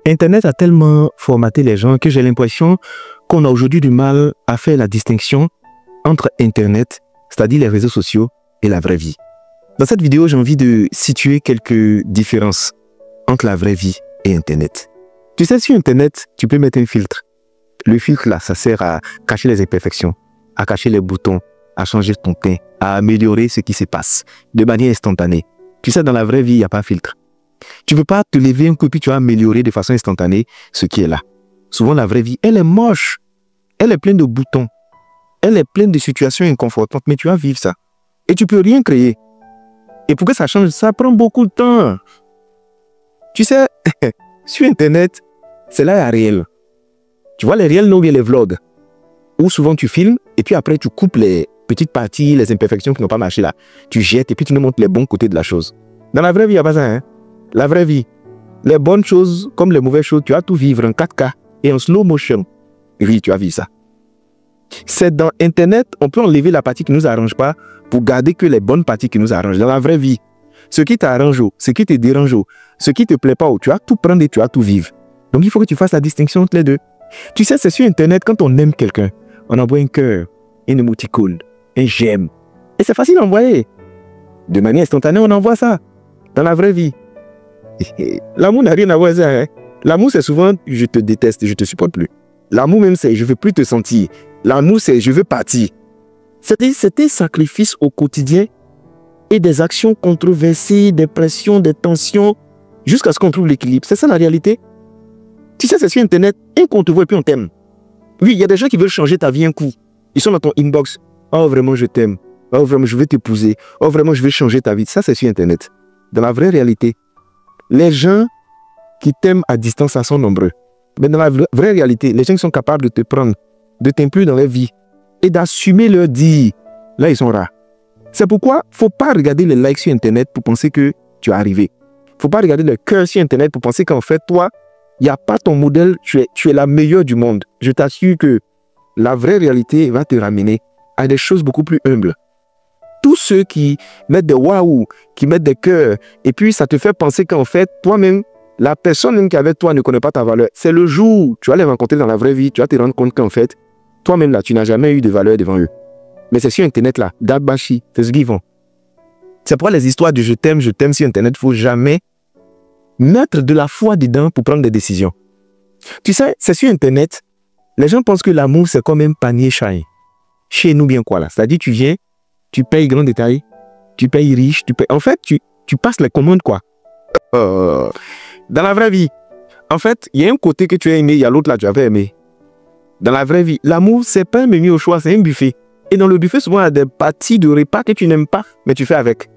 Internet a tellement formaté les gens que j'ai l'impression qu'on a aujourd'hui du mal à faire la distinction entre Internet, c'est-à-dire les réseaux sociaux, et la vraie vie. Dans cette vidéo, j'ai envie de situer quelques différences entre la vraie vie et Internet. Tu sais, sur Internet, tu peux mettre un filtre. Le filtre, là, ça sert à cacher les imperfections, à cacher les boutons, à changer ton teint, à améliorer ce qui se passe de manière instantanée. Tu sais, dans la vraie vie, il n'y a pas de filtre. Tu ne peux pas te lever un coup puis tu vas améliorer de façon instantanée ce qui est là. Souvent, la vraie vie, elle est moche. Elle est pleine de boutons. Elle est pleine de situations inconfortantes, mais tu vas vivre ça. Et tu ne peux rien créer. Et pour que ça change, ça prend beaucoup de temps. Tu sais, sur Internet, c'est là réel. Tu vois les réels, non, bien les vlogs, où souvent tu filmes et puis après tu coupes les petites parties, les imperfections qui n'ont pas marché là. Tu jettes et puis tu nous montres les bons côtés de la chose. Dans la vraie vie, il n'y a pas ça. Hein? La vraie vie, les bonnes choses comme les mauvaises choses, tu vas tout vivre en 4K et en slow motion. Oui, tu as vu ça. C'est dans Internet, on peut enlever la partie qui ne nous arrange pas pour garder que les bonnes parties qui nous arrangent. Dans la vraie vie, ce qui t'arrange, ce qui te dérange, ce qui ne te plaît pas, tu vas tout prendre et tu vas tout vivre. Donc il faut que tu fasses la distinction entre les deux. Tu sais, c'est sur Internet, quand on aime quelqu'un, on envoie un cœur, une émoticône, un j'aime. Et c'est facile d'envoyer. De manière instantanée, on envoie ça. Dans la vraie vie. L'amour n'a rien à voir avec ça. Hein? L'amour, c'est souvent je te déteste, je ne te supporte plus. L'amour même, c'est je ne veux plus te sentir. L'amour, c'est je veux partir. C'est un sacrifice au quotidien et des actions controversées, des pressions, des tensions, jusqu'à ce qu'on trouve l'équilibre. C'est ça la réalité. Tu sais, c'est sur Internet, un qu'on te voit et puis on t'aime. Oui, il y a des gens qui veulent changer ta vie un coup. Ils sont dans ton inbox. Oh, vraiment, je t'aime. Oh, vraiment, je veux t'épouser. Oh, vraiment, je veux changer ta vie. Ça, c'est sur Internet. Dans la vraie réalité, les gens qui t'aiment à distance, ça sont nombreux. Mais dans la vraie réalité, les gens qui sont capables de te prendre, de t'inclure dans leur vie et d'assumer leur dire, là, ils sont rares. C'est pourquoi il ne faut pas regarder les likes sur Internet pour penser que tu es arrivé. Il ne faut pas regarder le cœur sur Internet pour penser qu'en fait, toi, il n'y a pas ton modèle, tu es la meilleure du monde. Je t'assure que la vraie réalité va te ramener à des choses beaucoup plus humbles. Tous ceux qui mettent des waouh, qui mettent des cœurs, et puis ça te fait penser qu'en fait, toi-même, la personne même qui est avec toi ne connaît pas ta valeur. C'est le jour où tu vas les rencontrer dans la vraie vie, tu vas te rendre compte qu'en fait, toi-même là, tu n'as jamais eu de valeur devant eux. Mais c'est sur Internet là, Dabashi, c'est ce qu'ils font. C'est pourquoi les histoires de je t'aime sur Internet, il ne faut jamais mettre de la foi dedans pour prendre des décisions. Tu sais, c'est sur Internet, les gens pensent que l'amour, c'est comme un panier chai. Chez nous, bien quoi là. C'est-à-dire, tu viens, tu payes grand détail, tu payes riche, tu payes... En fait, tu passes les commandes quoi. Dans la vraie vie, en fait, il y a un côté que tu as aimé, il y a l'autre là, tu avais aimé. Dans la vraie vie, l'amour, c'est pas un menu au choix, c'est un buffet. Et dans le buffet, souvent, il y a des parties de repas que tu n'aimes pas, mais tu fais avec.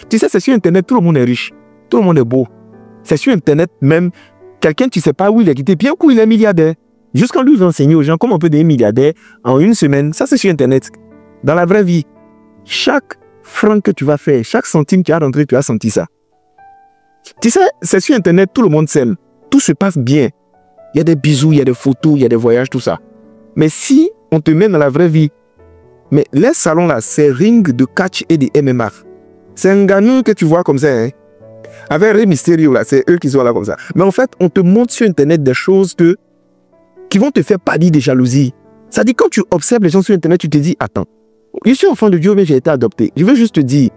Tu sais, c'est sur Internet, tout le monde est riche, tout le monde est beau. C'est sur Internet même, quelqu'un, tu ne sais pas où il est quitté, bien qu'il est milliardaire. Jusqu'à lui enseigner aux gens comment on peut devenir milliardaire en une semaine, ça c'est sur Internet. Dans la vraie vie, chaque franc que tu vas faire, chaque centime que tu as rentré, tu as senti ça. Tu sais, c'est sur Internet, tout le monde s'aime. Tout se passe bien. Il y a des bisous, il y a des photos, il y a des voyages, tout ça. Mais si on te met dans la vraie vie, mais les salons là, c'est ring de catch et de MMA. C'est un gagnant que tu vois comme ça, hein. Avec Rey Mysterio, là, c'est eux qui sont là comme ça. Mais en fait, on te montre sur Internet des choses qui vont te faire pâlir de jalousie. Ça dit, quand tu observes les gens sur Internet, tu te dis, attends, je suis enfant de Dieu, mais j'ai été adopté. Je veux juste te dire,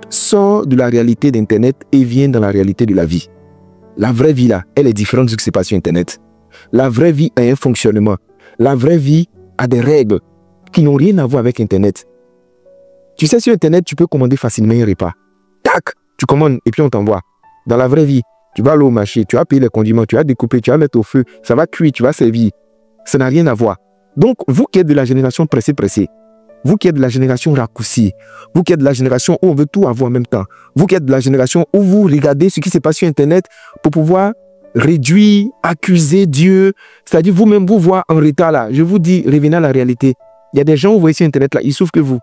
sors de la réalité d'Internet et viens dans la réalité de la vie. La vraie vie, là, elle est différente de ce qui se passe sur Internet. La vraie vie a un fonctionnement. La vraie vie a des règles qui n'ont rien à voir avec Internet. Tu sais, sur Internet, tu peux commander facilement un repas. Tac! Tu commandes et puis on t'envoie. Dans la vraie vie, tu vas aller au marché, tu vas payer les condiments, tu vas découper, tu vas mettre au feu, ça va cuire, tu vas servir. Ça n'a rien à voir. Donc, vous qui êtes de la génération pressée, vous qui êtes de la génération raccourcie, vous qui êtes de la génération où on veut tout avoir en même temps, vous qui êtes de la génération où vous regardez ce qui se passe sur Internet pour pouvoir réduire, accuser Dieu, c'est-à-dire vous-même vous voir en retard là. Je vous dis, revenez à la réalité. Il y a des gens, vous voyez sur Internet là, ils souffrent que vous.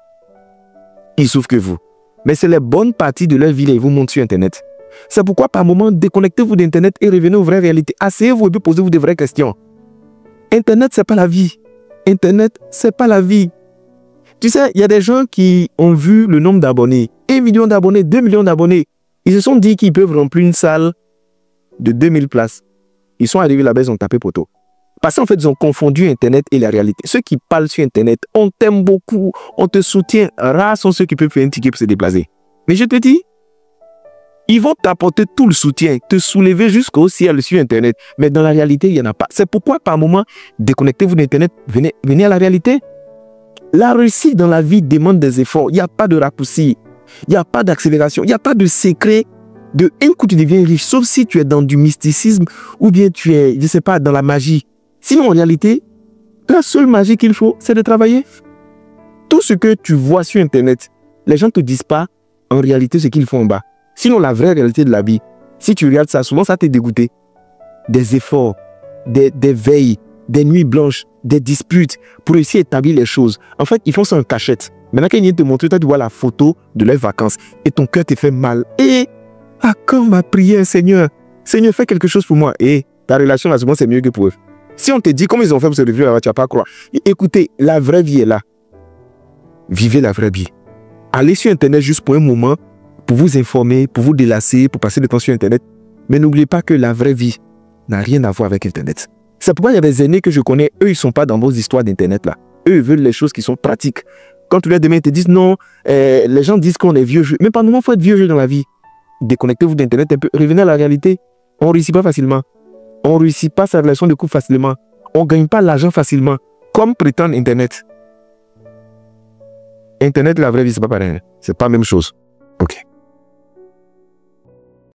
Ils souffrent que vous. Mais c'est les bonnes parties de leur vie, ils vous montrent sur Internet. C'est pourquoi, par moment, déconnectez-vous d'Internet et revenez aux vraies réalités. Asseyez-vous et puis posez-vous de vraies questions. Internet, c'est pas la vie. Internet, c'est pas la vie. Tu sais, il y a des gens qui ont vu le nombre d'abonnés. 1 million d'abonnés, 2 millions d'abonnés. Ils se sont dit qu'ils peuvent remplir une salle de 2000 places. Ils sont arrivés là-bas, ils ont tapé poteau. Parce qu'en fait, ils ont confondu Internet et la réalité. Ceux qui parlent sur Internet, on t'aime beaucoup, on te soutient. Rares sont ceux qui peuvent faire un ticket pour se déplacer. Mais je te dis, ils vont t'apporter tout le soutien, te soulever jusqu'au ciel sur Internet. Mais dans la réalité, il n'y en a pas. C'est pourquoi, par moment, déconnectez-vous d'Internet, venez à la réalité. La réussite dans la vie demande des efforts. Il n'y a pas de raccourci. Il n'y a pas d'accélération. Il n'y a pas de secret de un coup tu deviens riche. Sauf si tu es dans du mysticisme ou bien tu es, je ne sais pas, dans la magie. Sinon, en réalité, la seule magie qu'il faut, c'est de travailler. Tout ce que tu vois sur Internet, les gens ne te disent pas en réalité ce qu'ils font en bas. Sinon, la vraie réalité de la vie, si tu regardes ça, souvent ça t'est dégoûté. Des efforts, des veilles, des nuits blanches, des disputes pour réussir à établir les choses. En fait, ils font ça en cachette. Maintenant, quand ils viennent te montrer, toi, tu vois la photo de leurs vacances et ton cœur te fait mal. Et à quand ma prière, Seigneur? Seigneur, fais quelque chose pour moi. Et ta relation, là, souvent, c'est mieux que pour eux. Si on te dit comment ils ont fait pour se réveiller là-bas, tu ne vas pas croire. Écoutez, la vraie vie est là. Vivez la vraie vie. Allez sur Internet juste pour un moment, pour vous informer, pour vous délasser, pour passer le temps sur Internet. Mais n'oubliez pas que la vraie vie n'a rien à voir avec Internet. C'est pourquoi il y a des aînés que je connais, eux, ils ne sont pas dans vos histoires d'Internet là. Eux, ils veulent les choses qui sont pratiques. Quand tu leur demandes, ils te disent non, les gens disent qu'on est vieux jeu. Mais pas nous, il faut être vieux jeu dans la vie. Déconnectez-vous d'Internet un peu, revenez à la réalité. On ne réussit pas facilement. On ne réussit pas sa relation de couple facilement. On ne gagne pas l'argent facilement, comme prétend Internet. Internet et la vraie vie, c'est pas pareil. C'est pas la même chose. Ok.